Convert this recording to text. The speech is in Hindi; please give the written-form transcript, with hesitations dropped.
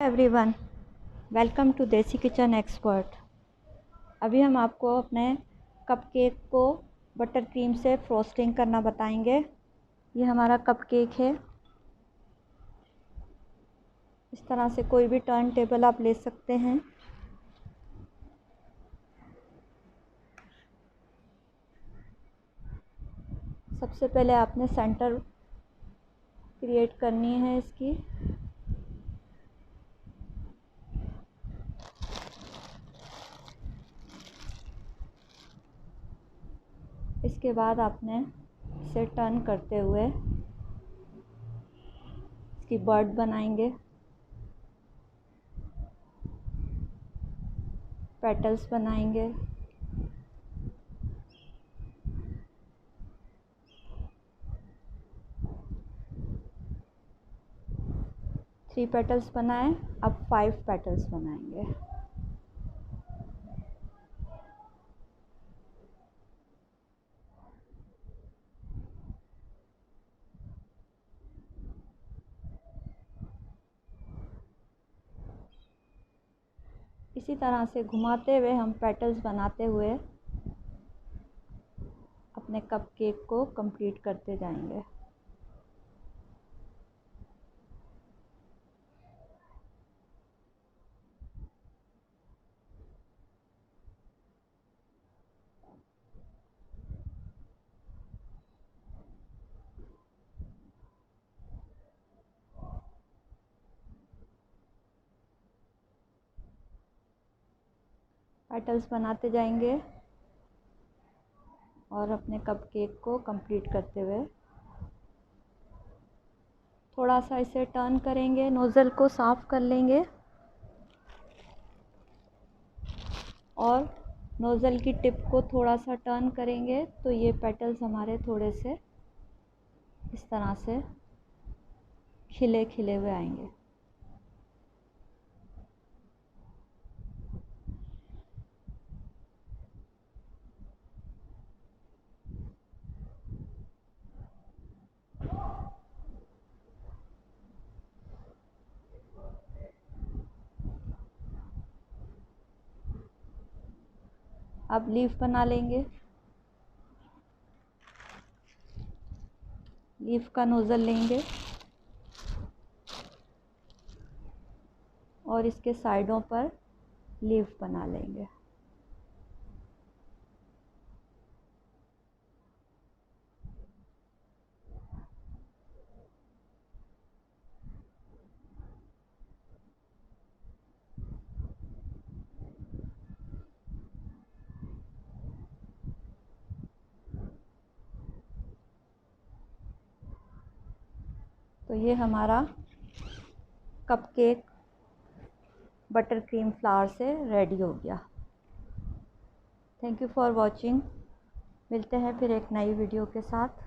एवरीवन, वेलकम टू देसी किचन एक्सपर्ट। अभी हम आपको अपने कपकेक को बटर क्रीम से फ्रोस्टिंग करना बताएंगे। ये हमारा कपकेक है। इस तरह से कोई भी टर्न टेबल आप ले सकते हैं। सबसे पहले आपने सेंटर क्रिएट करनी है इसकी। इसके बाद आपने इसे टर्न करते हुए इसकी बर्ड बनाएंगे, पेटल्स बनाएंगे। थ्री पेटल्स बनाए, अब 5 पेटल्स बनाएंगे। इसी तरह से घुमाते हुए हम पेटल्स बनाते हुए अपने कपकेक को कंप्लीट करते जाएंगे। पेटल्स बनाते जाएंगे और अपने कपकेक को कंप्लीट करते हुए थोड़ा सा इसे टर्न करेंगे, नोज़ल को साफ़ कर लेंगे और नोज़ल की टिप को थोड़ा सा टर्न करेंगे तो ये पेटल्स हमारे थोड़े से इस तरह से खिले खिले हुए आएंगे। अब लीफ बना लेंगे। लीफ का नोज़ल लेंगे और इसके साइडों पर लीफ बना लेंगे। तो ये हमारा कपकेक बटर क्रीम फ्लावर से रेडी हो गया। Thank you for watching. मिलते हैं फिर एक नई वीडियो के साथ।